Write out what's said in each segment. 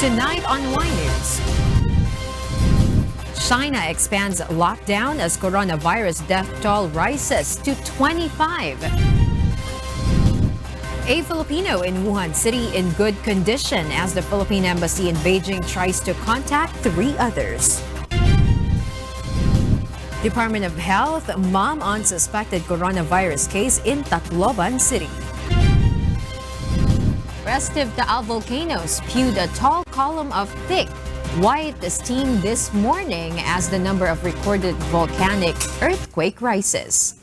Tonight on Y News. China expands lockdown as coronavirus death toll rises to 25. A Filipino in Wuhan City in good condition as the Philippine Embassy in Beijing tries to contact 3 others. Department of Health, mom on suspected coronavirus case in Tacloban City. Restive TAAL volcano spewed a tall column of thick, white steam this morning as the number of recorded volcanic earthquake rises.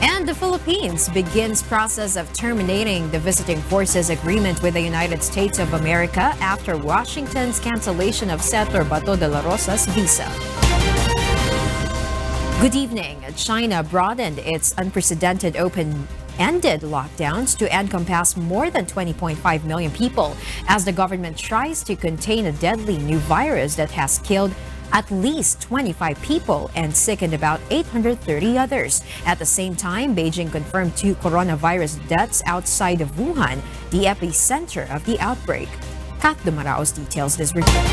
And the Philippines begins process of terminating the visiting forces agreement with the United States of America after Washington's cancellation of Senator Bato de la Rosa's visa. Good evening. China broadened its unprecedented open-ended lockdowns to encompass more than 20.5 million people as the government tries to contain a deadly new virus that has killed at least 25 people and sickened about 830 others. At the same time, Beijing confirmed 2 coronavirus deaths outside of Wuhan, the epicenter of the outbreak. Kat Dumaraos details this report.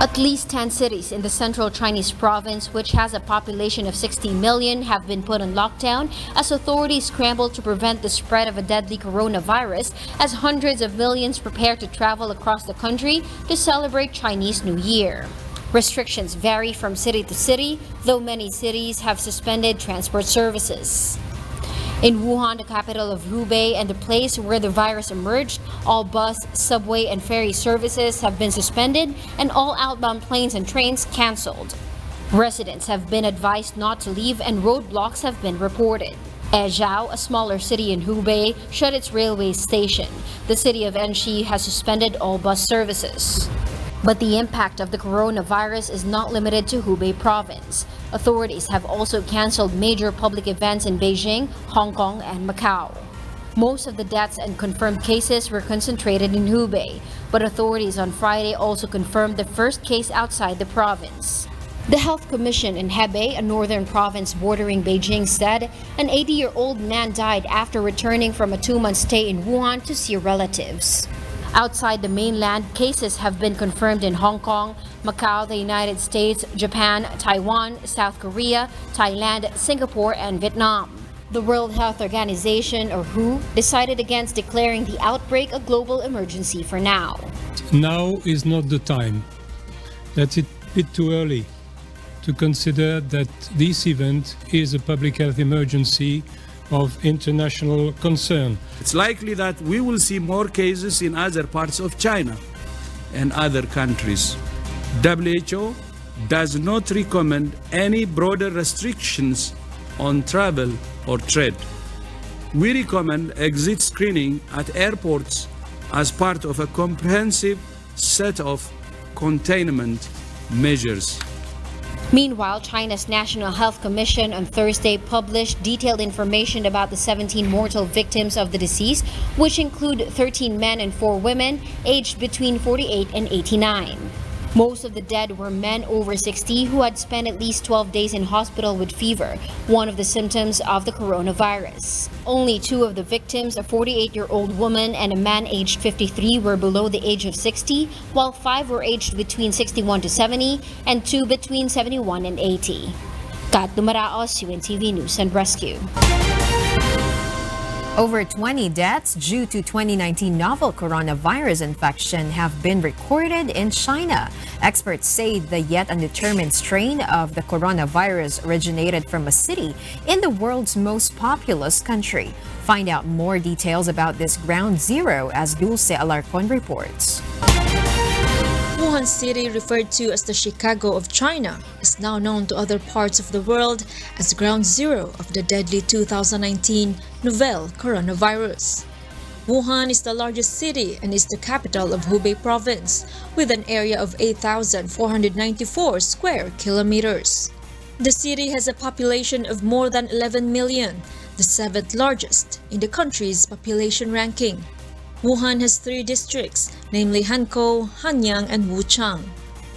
At least 10 cities in the central Chinese province, which has a population of 60 million, have been put on lockdown as authorities scramble to prevent the spread of a deadly coronavirus as hundreds of millions prepare to travel across the country to celebrate Chinese New Year. Restrictions vary from city to city, though many cities have suspended transport services. In Wuhan, the capital of Hubei and the place where the virus emerged, all bus, subway, and ferry services have been suspended and all outbound planes and trains canceled. Residents have been advised not to leave and roadblocks have been reported. Ezhou, a smaller city in Hubei, shut its railway station. The city of Enshi has suspended all bus services. But the impact of the coronavirus is not limited to Hubei province. Authorities have also canceled major public events in Beijing, Hong Kong, and Macau. Most of the deaths and confirmed cases were concentrated in Hubei, but authorities on Friday also confirmed the first case outside the province. The Health Commission in Hebei, a northern province bordering Beijing, said an 80-year-old man died after returning from a 2-month stay in Wuhan to see relatives. Outside the mainland, cases have been confirmed in Hong Kong, Macau, the United States, Japan, Taiwan, South Korea, Thailand, Singapore, and Vietnam. The World Health Organization, or WHO, decided against declaring the outbreak a global emergency for now. Now is not the time. That's a bit too early to consider that this event is a public health emergency of international concern. It's likely that we will see more cases in other parts of China and other countries. WHO does not recommend any broader restrictions on travel or trade. We recommend exit screening at airports as part of a comprehensive set of containment measures. Meanwhile, China's National Health Commission on Thursday published detailed information about the 17 mortal victims of the disease, which include 13 men and 4 women aged between 48 and 89. Most of the dead were men over 60 who had spent at least 12 days in hospital with fever, one of the symptoms of the coronavirus. Only 2 of the victims, a 48-year-old woman and a man aged 53, were below the age of 60, while 5 were aged between 61 to 70 and 2 between 71 and 80. Kat Dumaraos, UNTV News and Rescue. Over 20 deaths due to 2019 novel coronavirus infection have been recorded in China. Experts say the yet undetermined strain of the coronavirus originated from a city in the world's most populous country. Find out more details about this ground zero as Dulce Alarcon reports. Wuhan City, referred to as the Chicago of China, is now known to other parts of the world as ground zero of the deadly 2019 novel coronavirus. Wuhan is the largest city and is the capital of Hubei province, with an area of 8,494 square kilometers. The city has a population of more than 11 million, the 7th largest in the country's population ranking. Wuhan has 3 districts, namely Hankou, Hanyang, and Wuchang.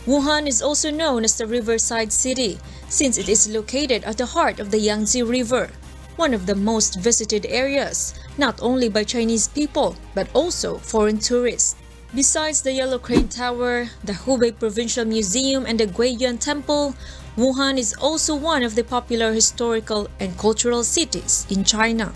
Wuhan is also known as the riverside city, since it is located at the heart of the Yangtze River. one of the most visited areas, not only by Chinese people, but also foreign tourists. Besides the Yellow Crane Tower, the Hubei Provincial Museum, and the Guiyuan Temple, Wuhan is also one of the popular historical and cultural cities in China.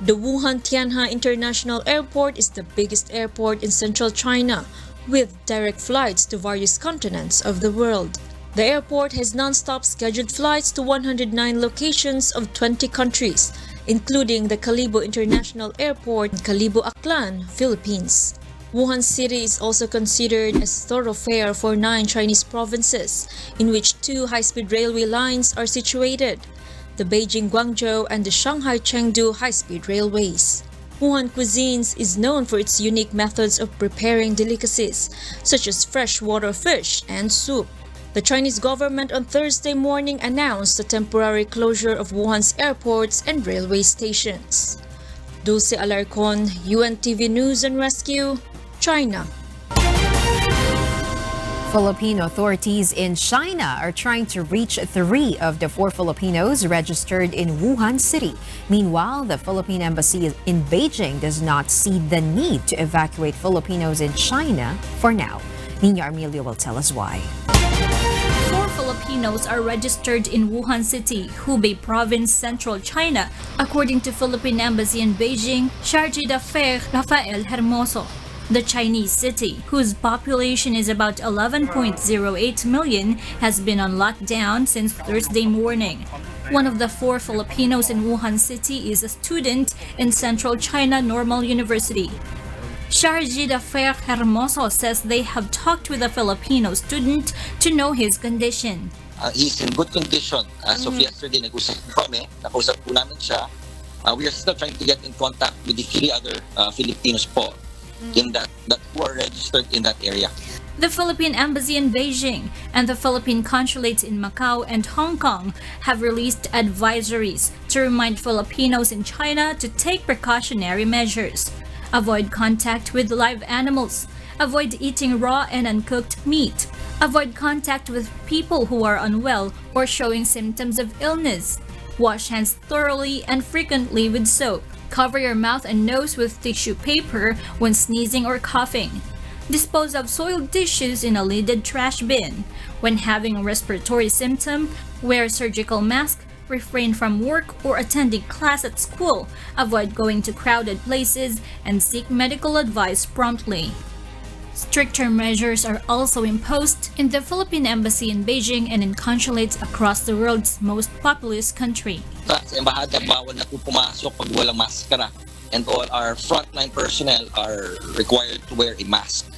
The Wuhan Tianhe International Airport is the biggest airport in central China, with direct flights to various continents of the world. The airport has non-stop scheduled flights to 109 locations of 20 countries, including the Calibo International Airport in Calibo, Aklan, Philippines. Wuhan City is also considered as thoroughfare for 9 Chinese provinces, in which 2 high-speed railway lines are situated, the Beijing-Guangzhou and the Shanghai-Chengdu high-speed railways. Wuhan cuisines is known for its unique methods of preparing delicacies, such as freshwater fish and soup. The Chinese government on Thursday morning announced the temporary closure of Wuhan's airports and railway stations. Dulce Alarcon, UNTV News and Rescue, China. Filipino authorities in China are trying to reach 3 of the 4 Filipinos registered in Wuhan City. Meanwhile, the Philippine Embassy in Beijing does not see the need to evacuate Filipinos in China for now. Nina Armilio will tell us why. 4 Filipinos are registered in Wuhan City, Hubei Province, Central China, according to Philippine Embassy in Beijing, Charge d'Affaires Rafael Hermoso. The Chinese city, whose population is about 11.08 million, has been on lockdown since Thursday morning. One of the 4 Filipinos in Wuhan City is a student in Central China Normal University. Charge d'Affaires Hermoso says they have talked with a Filipino student to know his condition. He's in good condition. As of yesterday, nag-usap po kami. Nakausap po namin siya. We are still trying to get in contact with the 3 other Filipinos po in that who are registered in that area. The Philippine Embassy in Beijing and the Philippine consulates in Macau and Hong Kong have released advisories to remind Filipinos in China to take precautionary measures. Avoid contact with live animals. Avoid eating raw and uncooked meat. Avoid contact with people who are unwell or showing symptoms of illness. Wash hands thoroughly and frequently with soap. Cover your mouth and nose with tissue paper when sneezing or coughing. Dispose of soiled dishes in a lidded trash bin. When having a respiratory symptom, wear a surgical mask, refrain from work or attending class at school, avoid going to crowded places, and seek medical advice promptly. Stricter measures are also imposed in the Philippine Embassy in Beijing and in consulates across the world's most populous country. Sa embahada, bawal na po pumasok pag walang maskara. And all our frontline personnel are required to wear a mask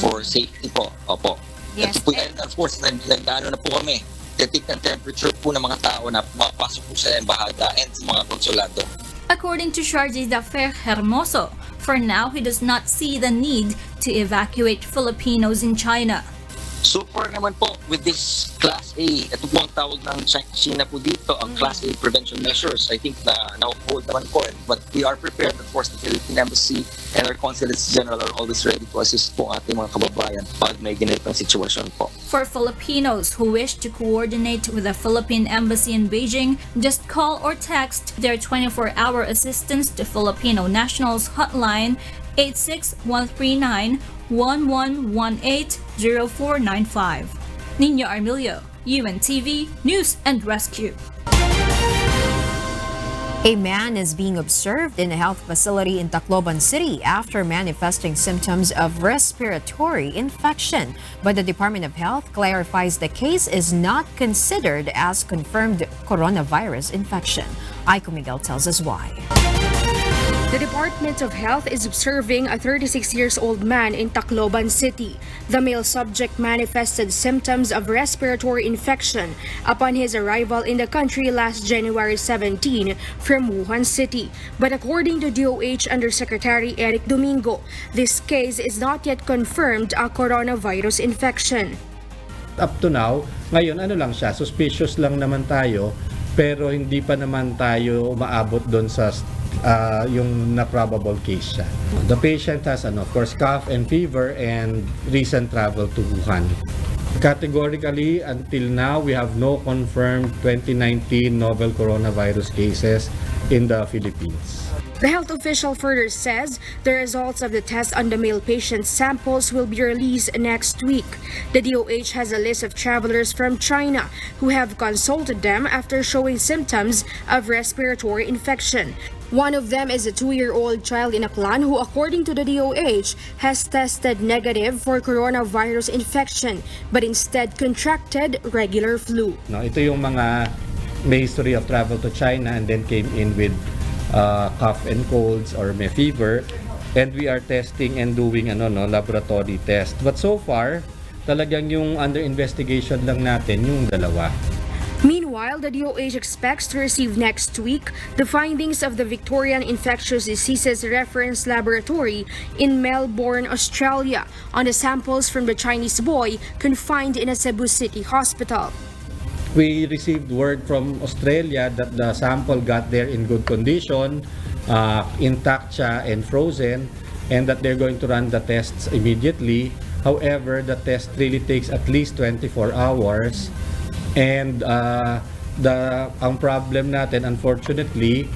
for safety po. Opo. Yes. At po, and of course, nag-ano na po kami. Titik ng temperature po ng mga tao na pumapasok po sa embahada and sa mga konsulado. According to Charge d'Affaires Hermoso, for now he does not see the need to evacuate Filipinos in China. Super naman po with this Class A. Ito po ang tawag ng China po dito, ang Class A prevention measures. I think na na-hold naman po. But we are prepared. Of course, the Philippine Embassy and our consulates general are always ready to assist po ating mga kababayan pag may ganitong sitwasyon po. For Filipinos who wish to coordinate with the Philippine Embassy in Beijing, just call or text their 24-hour assistance to Filipino Nationals Hotline 86139-1118-0495. Nina Armilio, UNTV News and Rescue. A man is being observed in a health facility in Tacloban City after manifesting symptoms of respiratory infection. But the Department of Health clarifies the case is not considered as confirmed coronavirus infection. Aiko Miguel tells us why. The Department of Health is observing a 36-year-old man in Tacloban City. The male subject manifested symptoms of respiratory infection upon his arrival in the country last January 17 from Wuhan City. But according to DOH Undersecretary Eric Domingo, this case is not yet confirmed a coronavirus infection. Up to now, ngayon ano lang siya, suspicious lang naman tayo, pero hindi pa naman tayo umaabot doon sa yung na-probable case siya. The patient has, of course, cough and fever and recent travel to Wuhan. Categorically, until now, we have no confirmed 2019 novel coronavirus cases in the Philippines. The health official further says the results of the test on the male patient samples will be released next week. The DOH has a list of travelers from China who have consulted them after showing symptoms of respiratory infection. One of them is a 2-year-old child in Aklan who, according to the DOH, has tested negative for coronavirus infection but instead contracted regular flu. No, ito yung mga may history of travel to China and then came in with cough and colds or may fever, and we are testing and doing laboratory test. But so far, talagang yung under investigation lang natin yung dalawa. Meanwhile, the DOH expects to receive next week the findings of the Victorian Infectious Diseases Reference Laboratory in Melbourne, Australia, on the samples from the Chinese boy confined in a Cebu City hospital. We received word from Australia that the sample got there in good condition, intact siya and frozen, and that they're going to run the tests immediately. However, the test really takes at least 24 hours. And ang problem natin, unfortunately,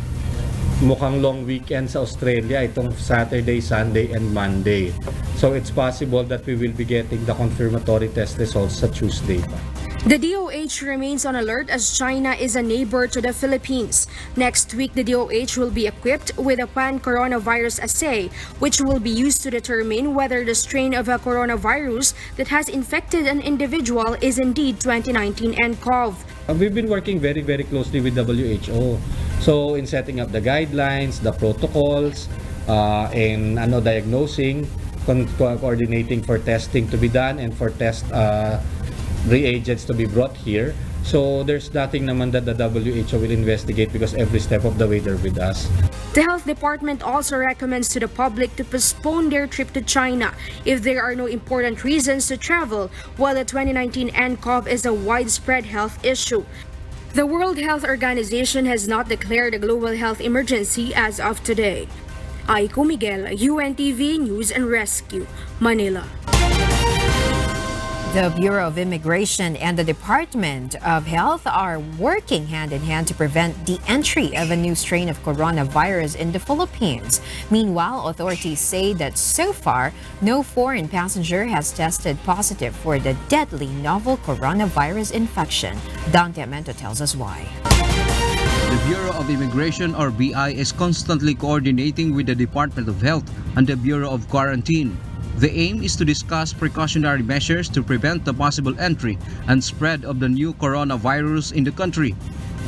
mukhang long weekend sa Australia itong Saturday, Sunday, and Monday. So it's possible that we will be getting the confirmatory test results sa Tuesday pa. The DOH remains on alert as China is a neighbor to the Philippines. Next week, the DOH will be equipped with a pan-coronavirus assay, which will be used to determine whether the strain of a coronavirus that has infected an individual is indeed 2019 nCoV. We've been working very, very closely with WHO. So in setting up the guidelines, the protocols, and diagnosing, coordinating for testing to be done and for test reagents to be brought here. So there's nothing naman that the WHO will investigate because every step of the way they're with us. The health department also recommends to the public to postpone their trip to China if there are no important reasons to travel, while the 2019 nCoV is a widespread health issue. The World Health Organization has not declared a global health emergency as of today. Aiko Miguel, UNTV News and Rescue, Manila. The Bureau of Immigration and the Department of Health are working hand in hand to prevent the entry of a new strain of coronavirus in the Philippines. Meanwhile, authorities say that so far, no foreign passenger has tested positive for the deadly novel coronavirus infection. Dante Amento tells us why. The Bureau of Immigration or BI is constantly coordinating with the Department of Health and the Bureau of Quarantine. The aim is to discuss precautionary measures to prevent the possible entry and spread of the new coronavirus in the country.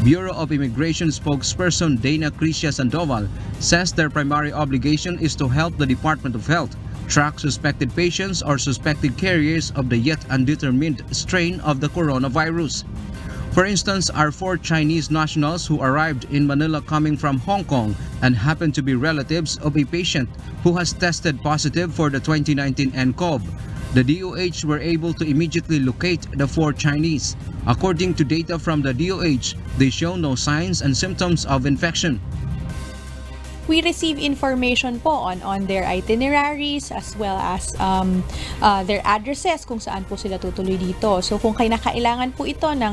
Bureau of Immigration spokesperson Dana Crisia Sandoval says their primary obligation is to help the Department of Health track suspected patients or suspected carriers of the yet undetermined strain of the coronavirus. For instance, are 4 Chinese nationals who arrived in Manila coming from Hong Kong and happen to be relatives of a patient who has tested positive for the 2019 nCoV. The DOH were able to immediately locate the 4 Chinese. According to data from the DOH, they show no signs and symptoms of infection. We receive information po on their itineraries as well as their addresses kung saan po sila tutuloy dito. So kung kailangan po ito ng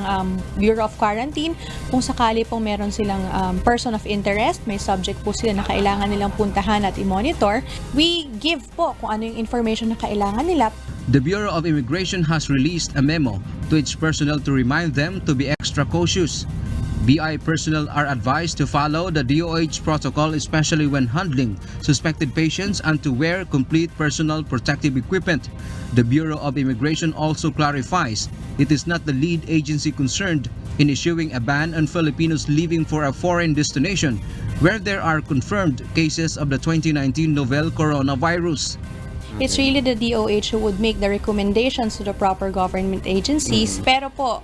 Bureau of Quarantine, kung sakali pong meron silang person of interest, may subject po sila na kailangan nilang puntahan at i-monitor, we give po kung ano yung information na kailangan nila. The Bureau of Immigration has released a memo to its personnel to remind them to be extra cautious. BI personnel are advised to follow the DOH protocol, especially when handling suspected patients, and to wear complete personal protective equipment. The Bureau of Immigration also clarifies it is not the lead agency concerned in issuing a ban on Filipinos leaving for a foreign destination where there are confirmed cases of the 2019 novel coronavirus. It's really the DOH who would make the recommendations to the proper government agencies. Pero po,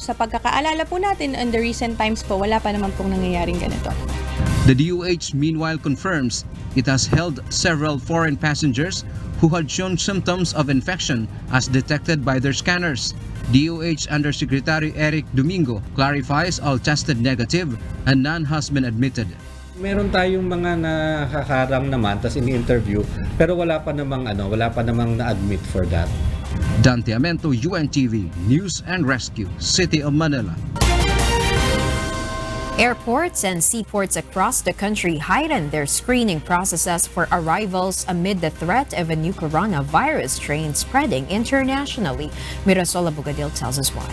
sa pagkakaalala po natin, in the recent times po, wala pa naman pong nangyayaring ganito. The DOH meanwhile confirms it has held several foreign passengers who had shown symptoms of infection as detected by their scanners. DOH Undersecretary Eric Domingo clarifies all tested negative and none has been admitted. Meron tayong mga nakakarang naman tas ini-interview pero wala pa namang na-admit for that. Dante Amento, UNTV News and Rescue, City of Manila. Airports and seaports across the country heightened their screening processes for arrivals amid the threat of a new coronavirus strain spreading internationally. Mirasol Bugadil tells us why.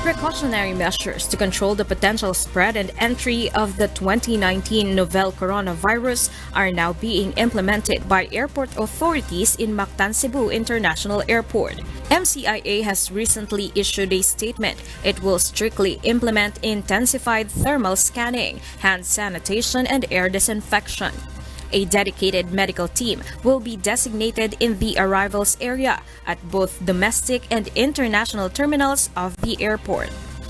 Precautionary measures to control the potential spread and entry of the 2019 novel coronavirus are now being implemented by airport authorities in Mactan, Cebu International Airport. MCIA has recently issued a statement. It will strictly implement intensified thermal scanning, hand sanitation, and air disinfection. A dedicated medical team will be designated in the arrivals area at both domestic and international terminals of the airport.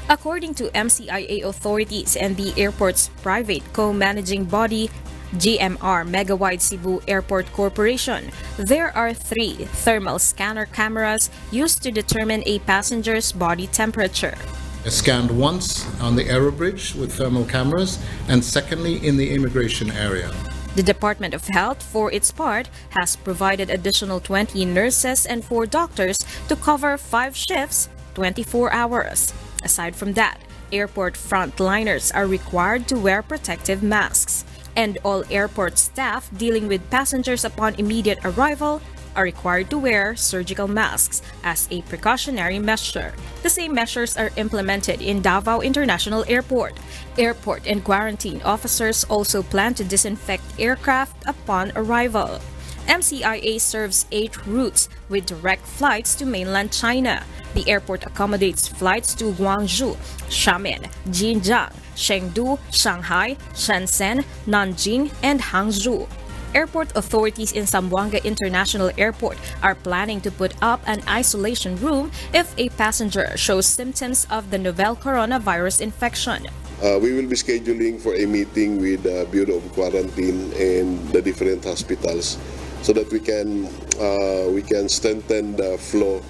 According to MCIA authorities and the airport's private co-managing body, GMR Megawide Cebu Airport Corporation, there are 3 thermal scanner cameras used to determine a passenger's body temperature. Scanned once on the aerobridge with thermal cameras, and secondly in the immigration area. The Department of Health, for its part, has provided additional 20 nurses and 4 doctors to cover 5 shifts, 24 hours. Aside from that, airport frontliners are required to wear protective masks, and all airport staff dealing with passengers upon immediate arrival are required to wear surgical masks as a precautionary measure. The same measures are implemented in Davao International Airport. Airport and quarantine officers also plan to disinfect aircraft upon arrival. MCIA serves 8 routes with direct flights to mainland China. The airport accommodates flights to Guangzhou, Xiamen, Xinjiang, Chengdu, Shanghai, Shenzhen, Nanjing, and Hangzhou. Airport authorities in Zamboanga International Airport are planning to put up an isolation room if a passenger shows symptoms of the novel coronavirus infection. We will be scheduling for a meeting with the Bureau of Quarantine and the different hospitals so that we can strengthen the flow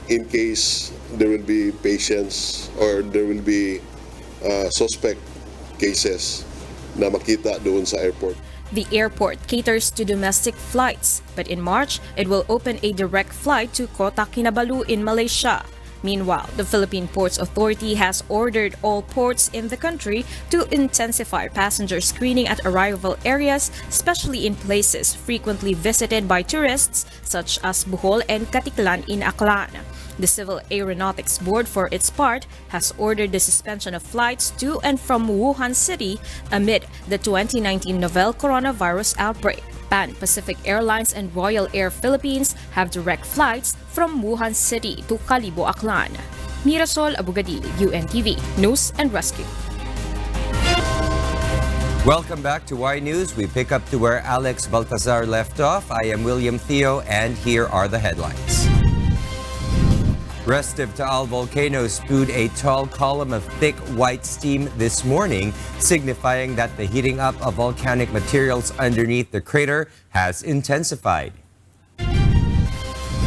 in case there will be patients or there will be suspect cases na makita doon sa airport. The airport caters to domestic flights, but in March, it will open a direct flight to Kota Kinabalu in Malaysia. Meanwhile, the Philippine Ports Authority has ordered all ports in the country to intensify passenger screening at arrival areas, especially in places frequently visited by tourists such as Bohol and Katiklan in Aklan. The Civil Aeronautics Board, for its part, has ordered the suspension of flights to and from Wuhan City amid the 2019 novel coronavirus outbreak. Pan Pacific Airlines and Royal Air Philippines have direct flights from Wuhan City to Kalibo, Aklan. Mirasol Abugadil, UNTV, News and Rescue. Welcome back to Y News. We pick up to where Alex Baltazar left off. I am William Theo, and here are the headlines. Restive TAAL volcano spewed a tall column of thick white steam this morning, signifying that the heating up of volcanic materials underneath the crater has intensified.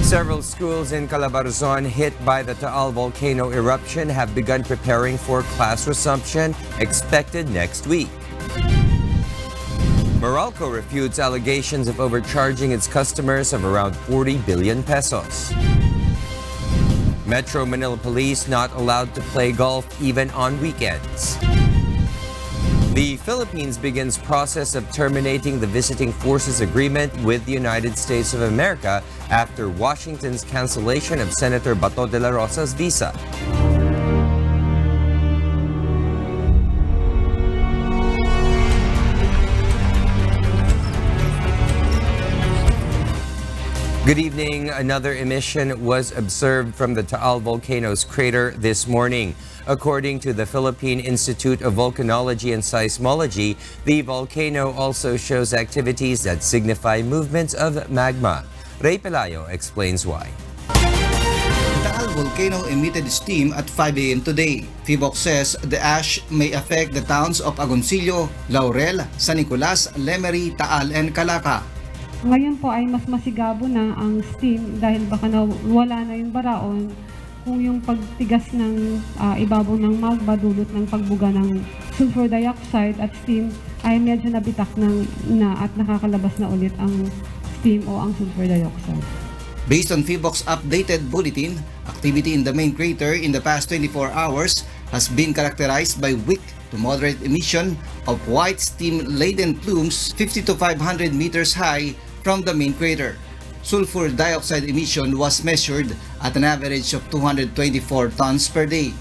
Several schools in Calabarzon hit by the TAAL volcano eruption have begun preparing for class resumption expected next week. Meralco refutes allegations of overcharging its customers of around 40 billion pesos. Metro Manila Police not allowed to play golf even on weekends. The Philippines begins process of terminating the Visiting Forces Agreement with the United States of America after Washington's cancellation of Senator Bato de la Rosa's visa. Good evening. Another emission was observed from the TAAL volcano's crater this morning. According to the Philippine Institute of Volcanology and Seismology, the volcano also shows activities that signify movements of magma. Ray Pelayo explains why. The TAAL volcano emitted steam at 5 a.m. today. FIVOC says the ash may affect the towns of Agoncillo, Laurel, San Nicolas, Lemery, TAAL, and Calaca. Ngayon po ay mas masigabo na ang steam dahil baka wala na yung baraon kung yung pagtigas ng ibabaw ng magma dulot ng pagbuga ng sulfur dioxide at steam ay medyo nabitak at nakakalabas na ulit ang steam o ang sulfur dioxide. Based on FIVOC's updated bulletin, activity in the main crater in the past 24 hours has been characterized by weak to moderate emission of white steam-laden plumes 50 to 500 meters high from the main crater. Sulfur dioxide emission was measured at an average of 224 tons per day.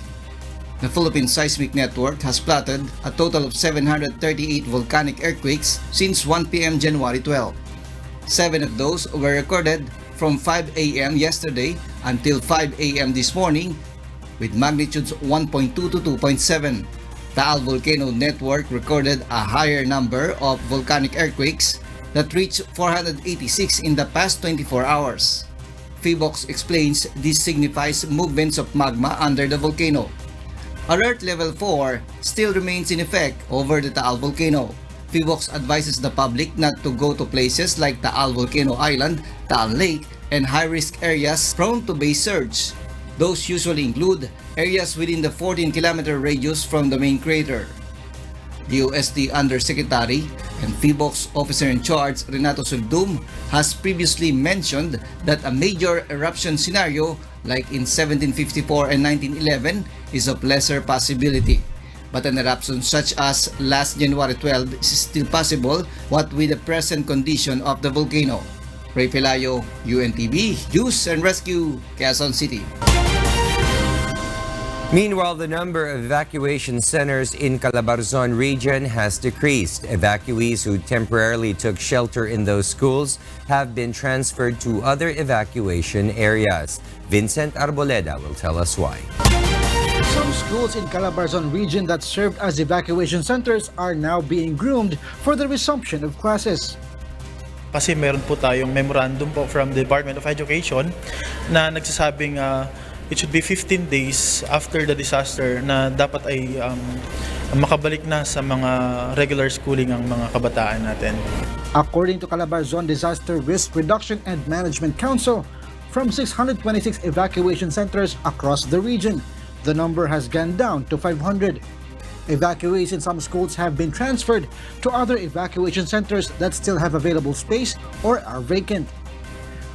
The Philippine Seismic Network has plotted a total of 738 volcanic earthquakes since 1 p.m. January 12. 7 of those were recorded from 5 a.m. yesterday until 5 a.m. this morning with magnitudes 1.2 to 2.7. TAAL Volcano Network recorded a higher number of volcanic earthquakes that reached 486 in the past 24 hours. PHIVOX explains this signifies movements of magma under the volcano. Alert Level 4 still remains in effect over the TAAL volcano. PHIVOX advises the public not to go to places like TAAL Volcano Island, TAAL Lake, and high-risk areas prone to base surge. Those usually include areas within the 14-kilometer radius from the main crater. The UST Undersecretary and PHIVOX Officer in Charge Renato Suldum has previously mentioned that a major eruption scenario like in 1754 and 1911 is of lesser possibility. But an eruption such as last January 12 is still possible, what with the present condition of the volcano. Ray Pelayo, UNTV, News and Rescue, Quezon City. Meanwhile, the number of evacuation centers in Calabarzon region has decreased. Evacuees who temporarily took shelter in those schools have been transferred to other evacuation areas. Vincent Arboleda will tell us why. Some schools in Calabarzon region that served as evacuation centers are now being groomed for the resumption of classes. Kasi meron po tayong memorandum po from the Department of Education na nagsasabing it should be 15 days after the disaster na dapat ay makabalik na sa mga regular schooling ang mga kabataan natin. According to Calabarzon Disaster Risk Reduction and Management Council, from 626 evacuation centers across the region, the number has gone down to 500. Evacuees in some schools have been transferred to other evacuation centers that still have available space or are vacant.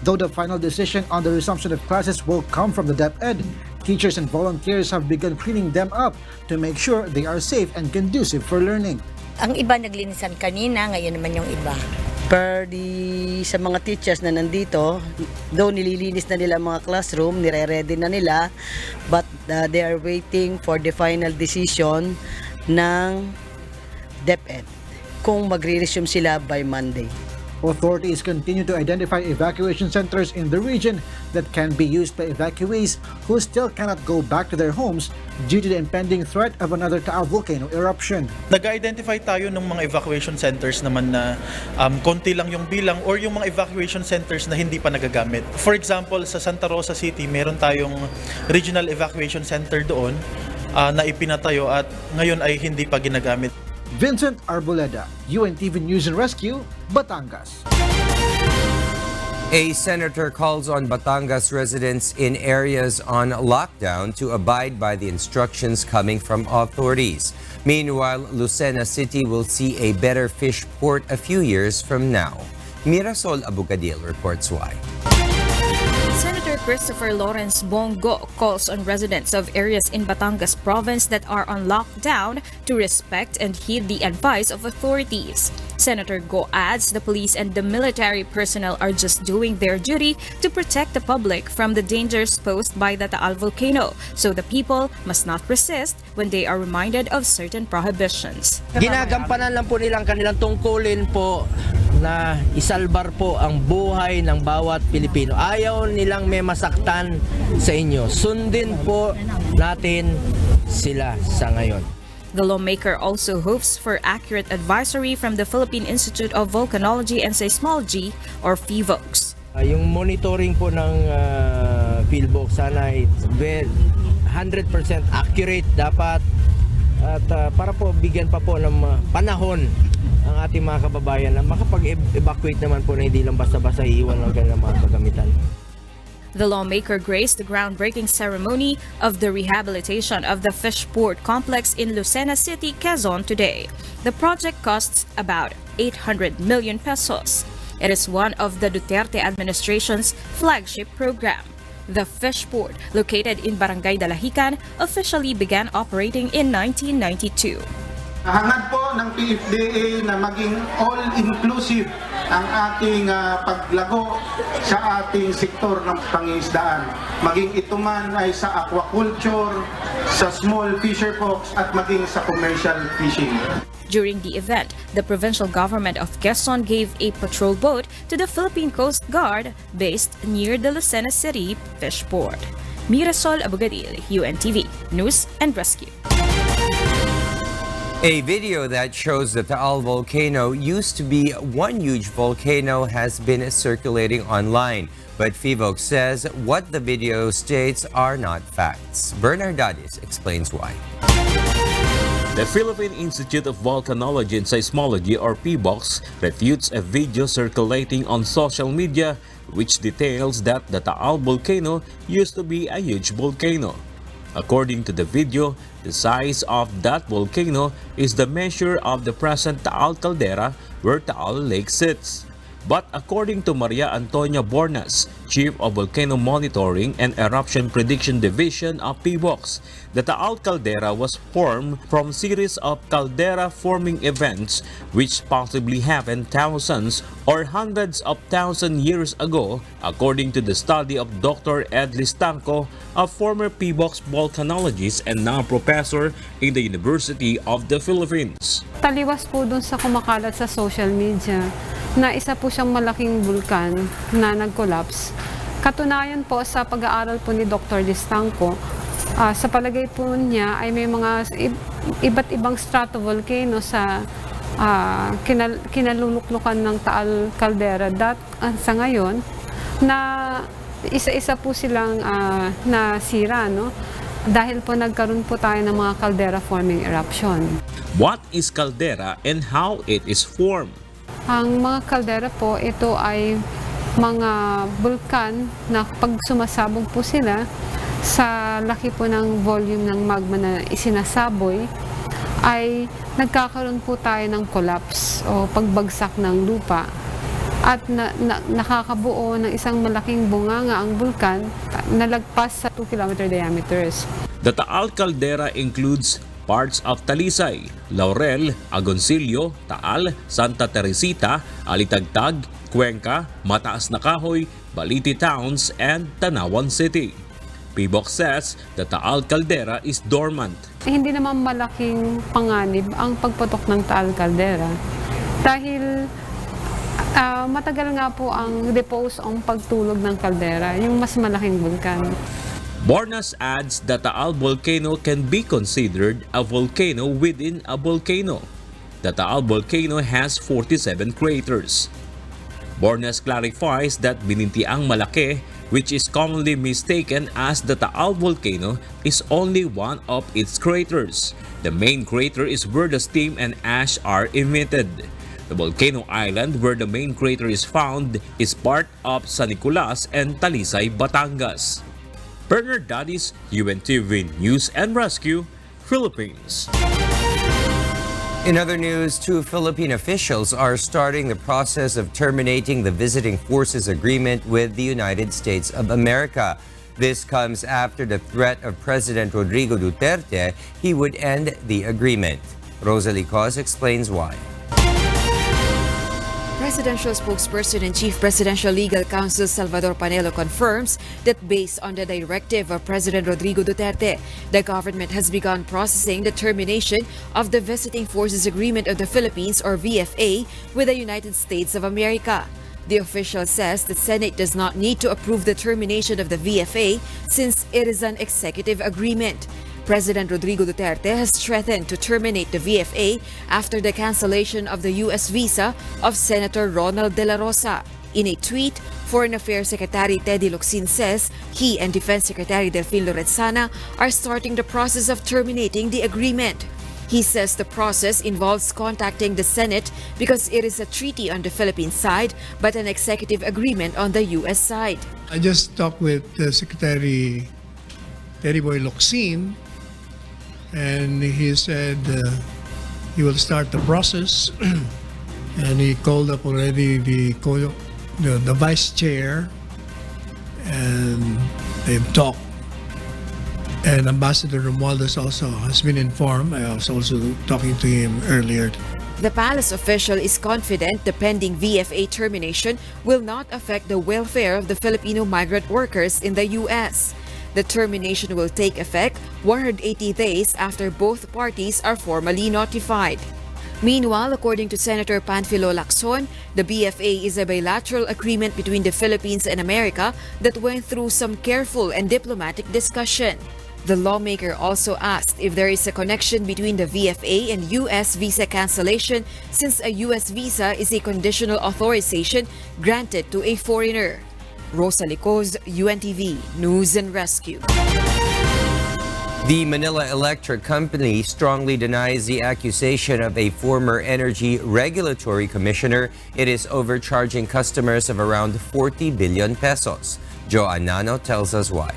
Though the final decision on the resumption of classes will come from the DepEd, teachers and volunteers have begun cleaning them up to make sure they are safe and conducive for learning. Ang iba naglinisan kanina, ngayon naman yung iba. Sa mga teachers na nandito, though nililinis na nila ang mga classroom, nire-ready na nila, but they are waiting for the final decision ng DepEd kung magre-resume sila by Monday. Authorities continue to identify evacuation centers in the region that can be used by evacuees who still cannot go back to their homes due to the impending threat of another TAAL volcano eruption. Nag-identify tayo ng mga evacuation centers naman na konti lang yung bilang or yung mga evacuation centers na hindi pa nagagamit. For example, sa Santa Rosa City, meron tayong regional evacuation center doon na ipinatayo at ngayon ay hindi pa ginagamit. Vincent Arboleda, UNTV News and Rescue, Batangas. A senator calls on Batangas residents in areas on lockdown to abide by the instructions coming from authorities. Meanwhile, Lucena City will see a better fish port a few years from now. Mirasol Abucadil reports why. Senator Christopher Lawrence Bongo calls on residents of areas in Batangas province that are on lockdown to respect and heed the advice of authorities. Senator Go adds the police and the military personnel are just doing their duty to protect the public from the dangers posed by the TAAL volcano, so the people must not resist when they are reminded of certain prohibitions. Ginagampanan lang po nilang kanilang tungkulin po na isalbar po ang buhay ng bawat Pilipino. Ayaw nilang may masaktan sa inyo. Sundin po natin sila sa ngayon. The lawmaker also hopes for accurate advisory from the Philippine Institute of Volcanology and Seismology, or PHIVOX. Yung monitoring po ng PhilVox sana ay 100% accurate dapat at para po bigyan pa po ng panahon ang ating mga kababayan na makapag-evacuate naman po na hindi lang basta-basta iiwan ang kanilang mga kagamitan. The lawmaker graced the groundbreaking ceremony of the rehabilitation of the Fishport complex in Lucena City, Quezon today. The project costs about 800 million pesos. It is one of the Duterte administration's flagship program. The fish port, located in Barangay Dalahican, officially began operating in 1992. Hangad po ng PFDA na maging all-inclusive ang ating paglago sa ating sektor ng pangingisdaan. Maging ito man ay sa aquaculture, sa small fisher folks at maging sa commercial fishing. During the event, the provincial government of Quezon gave a patrol boat to the Philippine Coast Guard based near the Lucena City fish port. Mirasol Abugadil, UNTV, News and Rescue. A video that shows the TAAL volcano used to be one huge volcano has been circulating online. But FIVOC says what the video states are not facts. Bernardadis explains why. The Philippine Institute of Volcanology and Seismology, or PBOX, refutes a video circulating on social media which details that the TAAL volcano used to be a huge volcano. According to the video, the size of that volcano is the measure of the present TAAL caldera where TAAL Lake sits. But according to Maria Antonia Bornas, Chief of Volcano Monitoring and Eruption Prediction Division of PBOX, the TAAL caldera was formed from series of caldera-forming events which possibly happened thousands or hundreds of thousands years ago, according to the study of Dr. Ed Listanco, a former PBOX volcanologist and now professor in the University of the Philippines. Taliwas po dun sa kumakalat sa social media na isa po siyang malaking bulkan na nag-collapse. Katunayan po sa pag-aaral po ni Dr. Listanco, sa palagay po niya ay may mga iba't ibang stratovolcano sa kinaluluklukan ng TAAL caldera sa ngayon na isa-isa po silang nasira, no? Dahil po nagkaroon po tayo ng mga caldera forming eruption. What is caldera and how it is formed? Ang mga caldera po, ito ay mga bulkan na pag sumasabog po sila sa laki po ng volume ng magma na isinasaboy, ay nagkakaroon po tayo ng collapse o pagbagsak ng lupa at nakakabuo ng isang malaking bunganga ang bulkan na lagpas sa 2 km diameters. The TAAL caldera includes parts of Talisay, Laurel, Agoncillo, TAAL, Santa Teresita, Alitagtag, Cuenca, Mataas na Kahoy, Balite Towns, and Tanawan City. PBOX says the TAAL caldera is dormant. Hindi naman malaking panganib ang pagputok ng TAAL caldera dahil matagal nga po ang repose o pagtulog ng caldera, yung mas malaking bulkan. Bornas adds that the TAAL volcano can be considered a volcano within a volcano. The TAAL volcano has 47 craters. Bornas clarifies that Binintiang Malaki, which is commonly mistaken as the TAAL volcano, is only one of its craters. The main crater is where the steam and ash are emitted. The volcano island where the main crater is found is part of San Nicolas and Talisay, Batangas. Bernardadis, UNTV News and Rescue, Philippines. In other news, 2 Philippine officials are starting the process of terminating the Visiting Forces Agreement with the United States of America. This comes after the threat of President Rodrigo Duterte he would end the agreement. Rosalie Cos explains why. Presidential spokesperson and Chief Presidential Legal Counsel Salvador Panelo confirms that based on the directive of President Rodrigo Duterte, the government has begun processing the termination of the Visiting Forces Agreement of the Philippines, or VFA, with the United States of America. The official says the Senate does not need to approve the termination of the VFA since it is an executive agreement. President Rodrigo Duterte has threatened to terminate the VFA after the cancellation of the U.S. visa of Senator Ronald De La Rosa. In a tweet, Foreign Affairs Secretary Teddy Locsin says he and Defense Secretary Delfin Lorenzana are starting the process of terminating the agreement. He says the process involves contacting the Senate because it is a treaty on the Philippine side but an executive agreement on the U.S. side. I just talked with Secretary Teddy Boy Locsin, and he said he will start the process, and he called up already the vice chair and they've talked. And Ambassador Romualdez also has been informed. I was also talking to him earlier. The palace official is confident the pending VFA termination will not affect the welfare of the Filipino migrant workers in the U.S. The termination will take effect 180 days after both parties are formally notified. Meanwhile, according to Senator Panfilo Lacson, the BFA is a bilateral agreement between the Philippines and America that went through some careful and diplomatic discussion. The lawmaker also asked if there is a connection between the VFA and U.S. visa cancellation, since a U.S. visa is a conditional authorization granted to a foreigner. Rosa Licos, UNTV, News and Rescue. The Manila Electric Company strongly denies the accusation of a former energy regulatory commissioner it is overcharging customers of around 40 billion pesos. Joan Nano tells us why.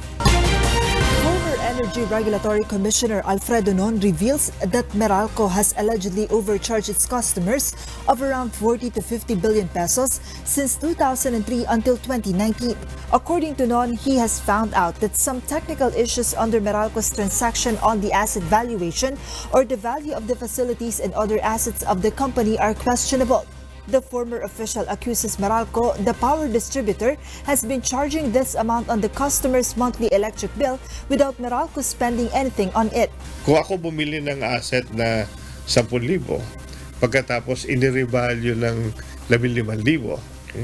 Energy Regulatory Commissioner Alfredo Non reveals that Meralco has allegedly overcharged its customers of around 40 to 50 billion pesos since 2003 until 2019. According to Non, he has found out that some technical issues under Meralco's transaction on the asset valuation or the value of the facilities and other assets of the company are questionable. The former official accuses Meralco, the power distributor, has been charging this amount on the customer's monthly electric bill without Meralco spending anything on it. Kung ako bumili ng asset na 10,000, pagkatapos inirevalue ng 15,000, okay?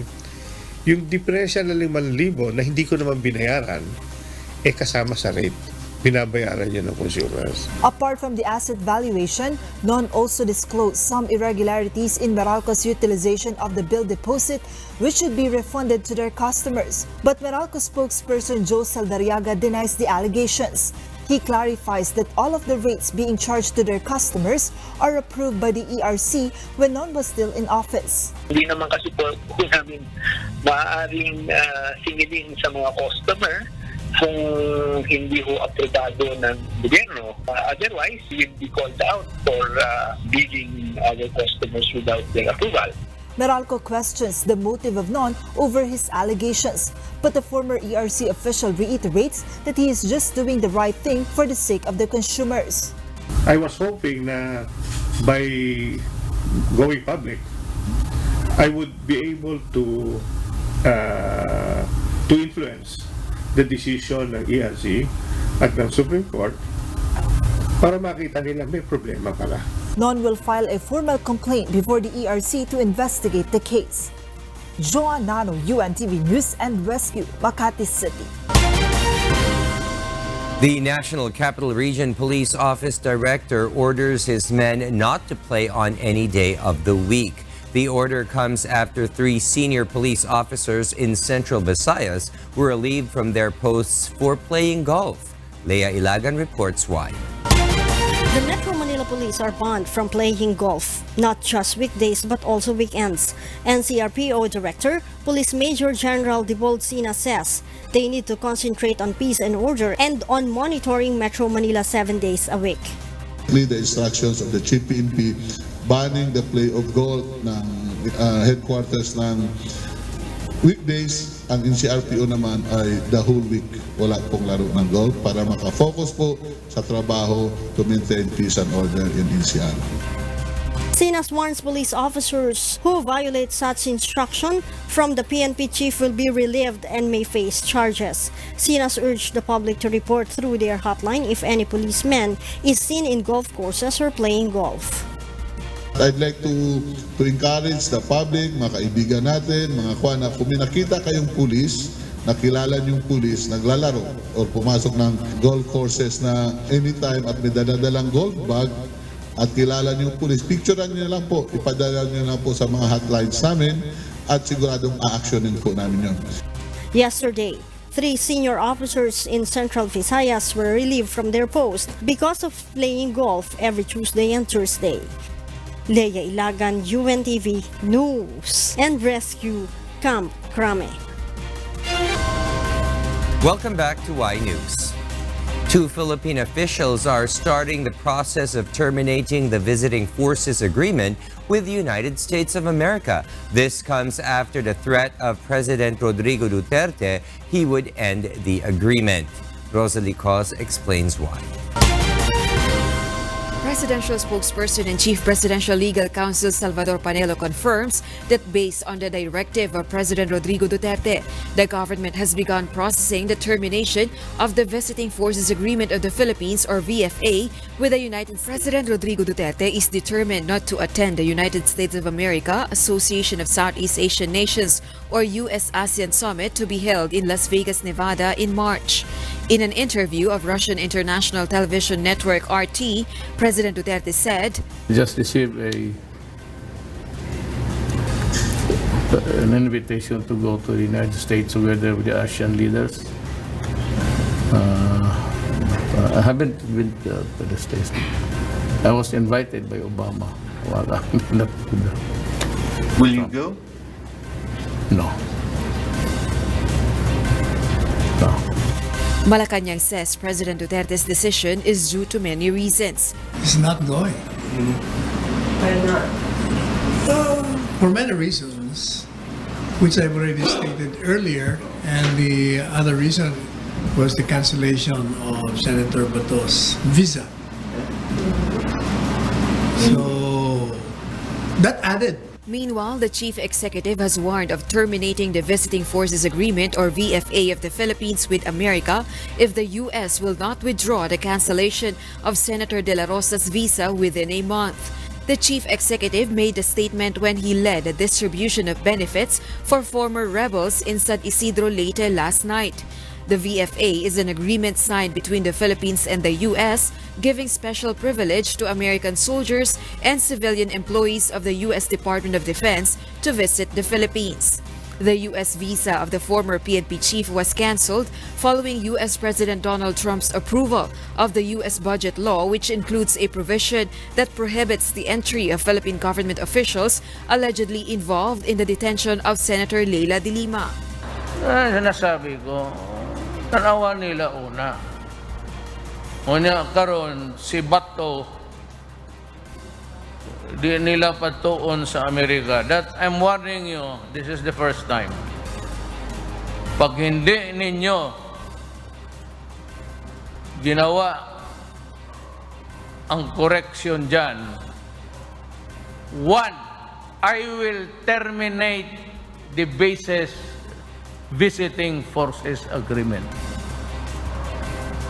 Yung diferensya ng 5,000 na hindi ko naman binayaran, kasama sa rate. Binabayaran niya ng consumers. Apart from the asset valuation, Non also disclosed some irregularities in Meralco's utilization of the bill deposit, which should be refunded to their customers. But Meralco spokesperson Joe Saldariaga denies the allegations. He clarifies that all of the rates being charged to their customers are approved by the ERC when Non was still in office. Hindi naman kasi po namin maaaring singilin sa mga customer kung hindi ho aprobado ng gobyerno. Otherwise, we'll be called out for billing our customers without their approval. Meralco questions the motive of Non over his allegations, but the former ERC official reiterates that he is just doing the right thing for the sake of the consumers. I was hoping na by going public, I would be able to influence the decision ng ERC at ng Supreme Court para makita nila may problema pala. Non will file a formal complaint before the ERC to investigate the case. Joan Nano, UNTV News and Rescue, Makati City. The National Capital Region Police Office Director orders his men not to play on any day of the week. The order comes after 3 senior police officers in Central Visayas were relieved from their posts for playing golf. Leah Ilagan reports why. The Metro Manila Police are banned from playing golf, not just weekdays but also weekends. NCRPO Director, Police Major General Dibold Sina says they need to concentrate on peace and order and on monitoring Metro Manila 7 days a week. The instructions of the Chief PNP banning the play of golf ng headquarters ng weekdays. Ang NCRPO naman ay the whole week wala pong laro ng golf para makafocus po sa trabaho to maintain peace and order in NCR. Sinas warns police officers who violate such instruction from the PNP chief will be relieved and may face charges. Sinas urged the public to report through their hotline if any policeman is seen in golf courses or playing golf. I'd like to encourage the public, mga kaibigan natin, mga kwan, na kung may nakita kayong pulis, nakilala niyong pulis, naglalaro or pumasok ng golf courses na anytime at may daladalang golf bag at kilala niyong pulis, picturean niyo lang po, ipadala niyo lang po sa mga hotlines namin at siguradong a-actionin po namin yun. Yesterday, 3 senior officers in Central Visayas were relieved from their post because of playing golf every Tuesday and Thursday. Leia Ilagan, UNTV News and Rescue, Camp Crame. Welcome back to Y News. 2 Philippine officials are starting the process of terminating the Visiting Forces Agreement with the United States of America. This comes after the threat of President Rodrigo Duterte he would end the agreement. Rosalie Cos explains why. Presidential spokesperson and Chief Presidential Legal Counsel Salvador Panelo confirms that based on the directive of President Rodrigo Duterte, the government has begun processing the termination of the Visiting Forces Agreement of the Philippines or VFA with the United States. President Rodrigo Duterte is determined not to attend the United States of America Association of Southeast Asian Nations or US-ASEAN Summit to be held in Las Vegas, Nevada in March. In an interview of Russian International Television Network RT, President Duterte said, just received an invitation to go to the United States together with the ASEAN leaders. I haven't been to the States. I was invited by Obama. Will you go? No. Malacanang says President Duterte's decision is due to many reasons. He's not going. Why not? For many reasons, which I've already stated earlier, and the other reason was the cancellation of Senator Bato's visa. So that added. Meanwhile, the chief executive has warned of terminating the Visiting Forces Agreement or VFA of the Philippines with America if the U.S. will not withdraw the cancellation of Senator De La Rosa's visa within a month. The chief executive made the statement when he led a distribution of benefits for former rebels in San Isidro Leyte last night. The VFA is an agreement signed between the Philippines and the U.S., giving special privilege to American soldiers and civilian employees of the U.S. Department of Defense to visit the Philippines. The U.S. visa of the former PNP chief was canceled following U.S. President Donald Trump's approval of the U.S. budget law, which includes a provision that prohibits the entry of Philippine government officials allegedly involved in the detention of Senator Leila de Lima. Sinasabi ko, tanawa nila una. Una karon si Bato di nila patuon sa Amerika. That I'm warning you, this is the first time. Pag hindi ninyo ginawa ang correction dyan, one, I will terminate the bases Visiting Forces Agreement.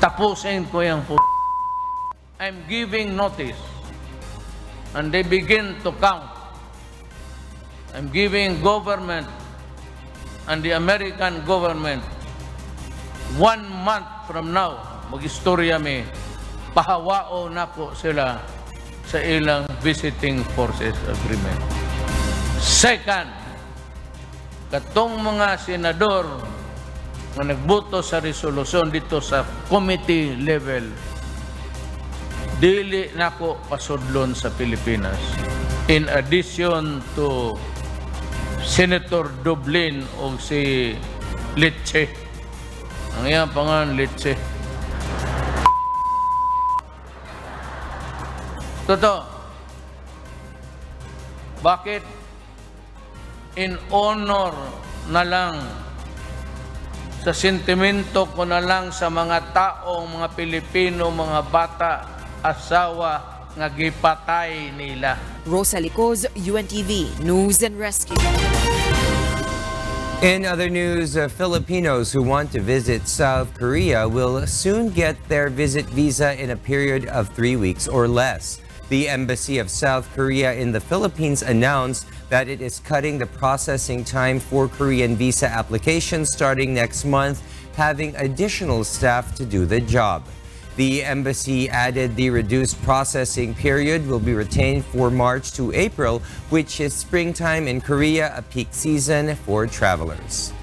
Tapusin ko yung I'm giving notice. And they begin to count. I'm giving government and the American government 1 month from now, mag-istorya mi, pahawao na po sila sa ilang Visiting Forces Agreement. Second, katong mga senador na nagboto sa resolusyon dito sa committee level, dili nako pasudlon sa Pilipinas. In addition to Senator Dublin o si Leche. Ang iyang pangalan, Leche. Totoo. Bakit? In honor na lang, sa sentimento ko na lang sa mga taong, mga Pilipino, mga bata, asawa, nga gipatay nila. Rosalie Cos, UNTV, News and Rescue. In other news, Filipinos who want to visit South Korea will soon get their visit visa in a period of 3 weeks or less. The Embassy of South Korea in the Philippines announced that it is cutting the processing time for Korean visa applications starting next month, having additional staff to do the job. The embassy added the reduced processing period will be retained for March to April, which is springtime in Korea, a peak season for travelers.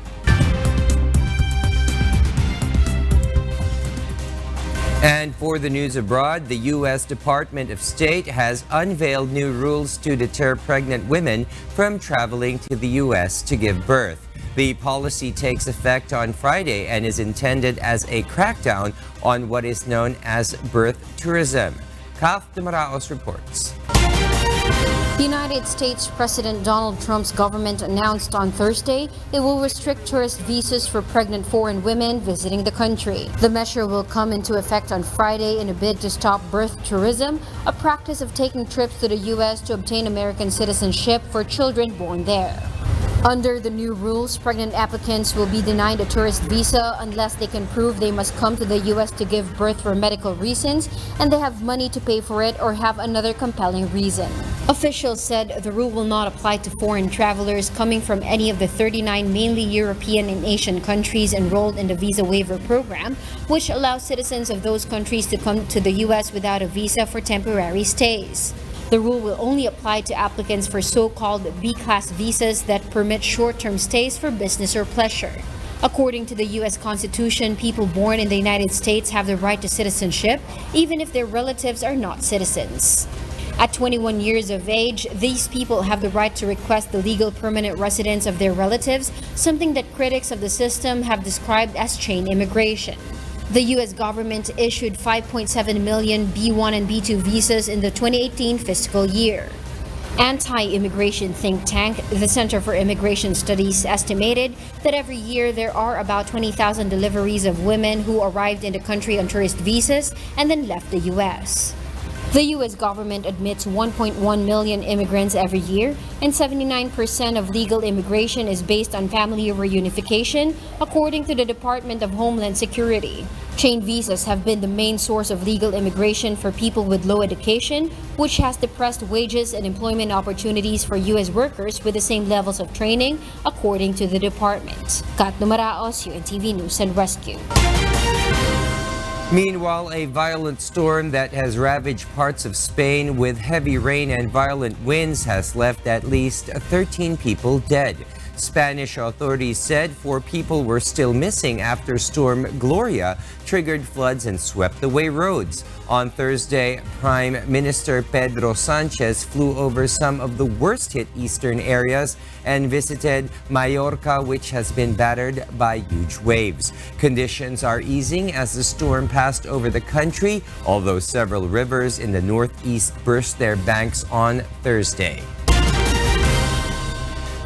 And for the news abroad, the U.S. Department of State has unveiled new rules to deter pregnant women from traveling to the U.S. to give birth. The policy takes effect on Friday and is intended as a crackdown on what is known as birth tourism. Kath Demaraos reports. United States President Donald Trump's government announced on Thursday it will restrict tourist visas for pregnant foreign women visiting the country. The measure will come into effect on Friday in a bid to stop birth tourism, a practice of taking trips to the U.S. to obtain American citizenship for children born there. Under the new rules, pregnant applicants will be denied a tourist visa unless they can prove they must come to the U.S. to give birth for medical reasons and they have money to pay for it or have another compelling reason. Officials said the rule will not apply to foreign travelers coming from any of the 39 mainly European and Asian countries enrolled in the visa waiver program, which allows citizens of those countries to come to the U.S. without a visa for temporary stays. The rule will only apply to applicants for so-called B-class visas that permit short-term stays for business or pleasure. According to the U.S. Constitution, people born in the United States have the right to citizenship, even if their relatives are not citizens. At 21 years of age, these people have the right to request the legal permanent residence of their relatives, something that critics of the system have described as chain immigration. The U.S. government issued 5.7 million B1 and B2 visas in the 2018 fiscal year. Anti-immigration think tank, the Center for Immigration Studies, estimated that every year there are about 20,000 deliveries of women who arrived in the country on tourist visas and then left the U.S. The U.S. government admits 1.1 million immigrants every year, and 79% of legal immigration is based on family reunification, according to the Department of Homeland Security. Chain visas have been the main source of legal immigration for people with low education, which has depressed wages and employment opportunities for U.S. workers with the same levels of training, according to the department. Kat Numaraos, UNTV News and Rescue. Meanwhile, a violent storm that has ravaged parts of Spain with heavy rain and violent winds has left at least 13 people dead. Spanish authorities said 4 people were still missing after Storm Gloria triggered floods and swept away roads. On Thursday, Prime Minister Pedro Sanchez flew over some of the worst-hit eastern areas and visited Mallorca, which has been battered by huge waves. Conditions are easing as the storm passed over the country, although several rivers in the northeast burst their banks on Thursday.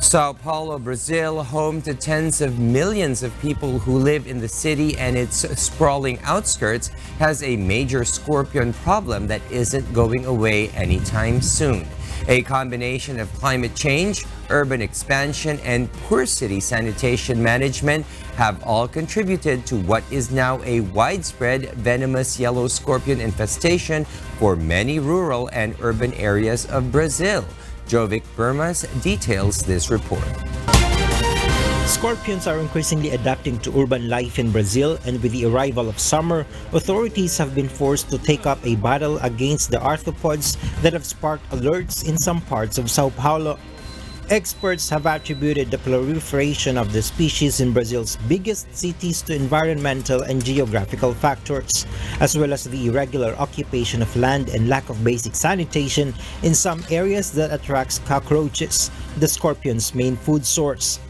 Sao Paulo, Brazil, home to tens of millions of people who live in the city and its sprawling outskirts, has a major scorpion problem that isn't going away anytime soon. A combination of climate change, urban expansion, and poor city sanitation management have all contributed to what is now a widespread venomous yellow scorpion infestation for many rural and urban areas of Brazil. Jovic Burmas details this report. Scorpions are increasingly adapting to urban life in Brazil, and with the arrival of summer, authorities have been forced to take up a battle against the arthropods that have sparked alerts in some parts of Sao Paulo. Experts have attributed the proliferation of the species in Brazil's biggest cities to environmental and geographical factors, as well as the irregular occupation of land and lack of basic sanitation in some areas that attracts cockroaches, the scorpion's main food source.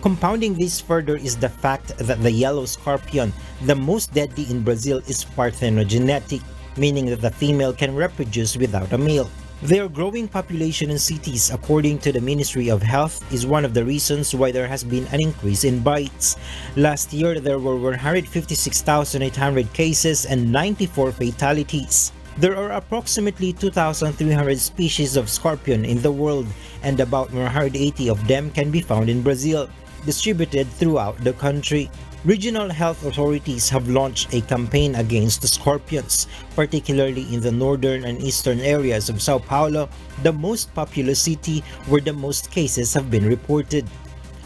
Compounding this further is the fact that the yellow scorpion, the most deadly in Brazil, is parthenogenetic, meaning that the female can reproduce without a male. Their growing population in cities, according to the Ministry of Health, is one of the reasons why there has been an increase in bites. Last year, there were 156,800 cases and 94 fatalities. There are approximately 2,300 species of scorpion in the world, and about 180 of them can be found in Brazil, distributed throughout the country. Regional health authorities have launched a campaign against the scorpions, particularly in the northern and eastern areas of Sao Paulo, the most populous city where the most cases have been reported.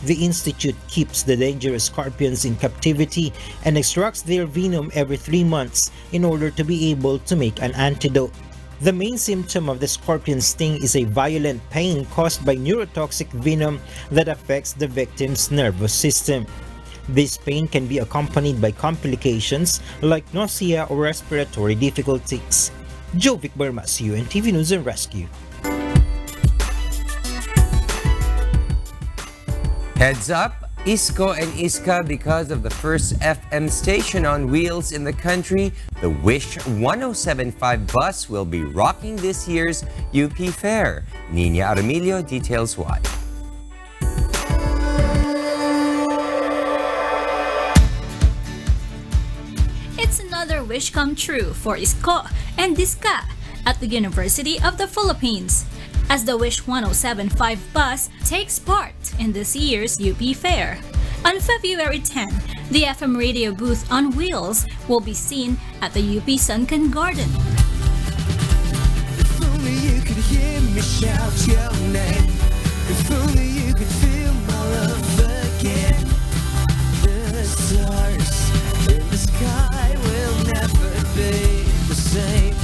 The institute keeps the dangerous scorpions in captivity and extracts their venom every 3 months in order to be able to make an antidote. The main symptom of the scorpion sting is a violent pain caused by neurotoxic venom that affects the victim's nervous system. This pain can be accompanied by complications like nausea or respiratory difficulties. Jovic Burmas, UNTV News and Rescue. Heads up, Isko and Iska, because of the first FM station on wheels in the country, the Wish 1075 bus will be rocking this year's UP Fair. Nina Aramilio details why. It's another wish come true for Isko and Iska at the University of the Philippines, as the Wish 1075 bus takes part in this year's UP Fair. On February 10, the FM radio booth on wheels will be seen at the UP Sunken Garden. If only you could hear me shout your name. If only you could feel my love again. The stars in the sky will never be the same.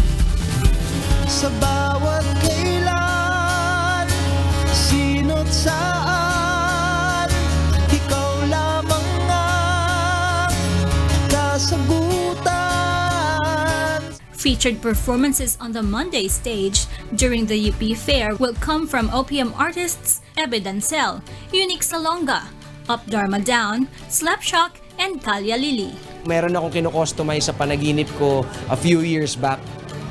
Sa bawat kailan, sino't saan, ikaw lamang ang kasagutan. Featured performances on the Monday stage during the UP Fair will come from OPM artists Ebe Dancel, Unique Salonga, Up Dharma Down, Slapshock, and Kalya Lili. Meron akong kino-customize sa panaginip ko a few years back.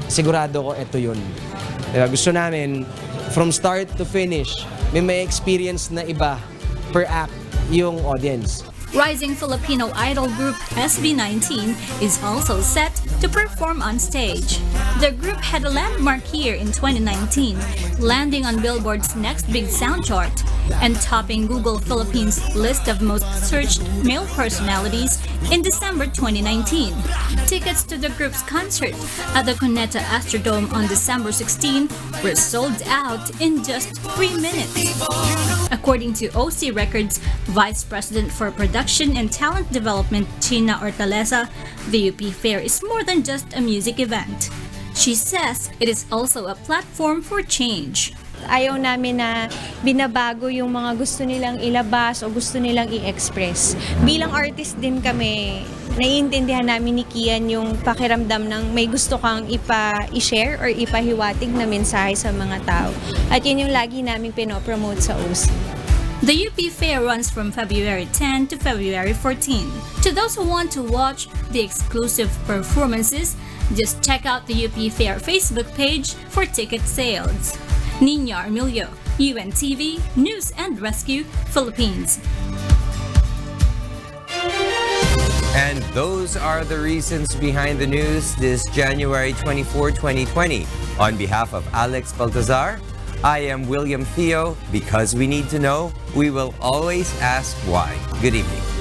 Sigurado ko ito yun. Diba? Gusto namin, from start to finish, may experience na iba per act yung audience. Rising Filipino idol group SB19 is also set to perform on stage. The group had a landmark year in 2019, landing on Billboard's Next Big Sound chart and topping Google Philippines' list of most searched male personalities in December 2019. Tickets to the group's concert at the Cuneta Astrodome on December 16 were sold out in just 3 minutes. According to OC Records Vice President for Production and Talent Development, China Hortaleza, the UP Fair is more than just a music event. She says it is also a platform for change. Ayaw namin na binabago yung mga gusto nilang ilabas o gusto nilang i-express. Bilang artist din kami, naiintindihan namin ni Kian yung pakiramdam ng may gusto kang i-share or ipahiwatig na mensahe sa mga tao. At yun yung lagi namin pinopromote sa OC. The UP Fair runs from February 10 to February 14. To those who want to watch the exclusive performances, just check out the UP Fair Facebook page for ticket sales. Nina Armilio, UNTV, News and Rescue, Philippines. And those are the reasons behind the news this January 24, 2020. On behalf of Alex Baltazar, I am William Theo. Because we need to know, we will always ask why. Good evening.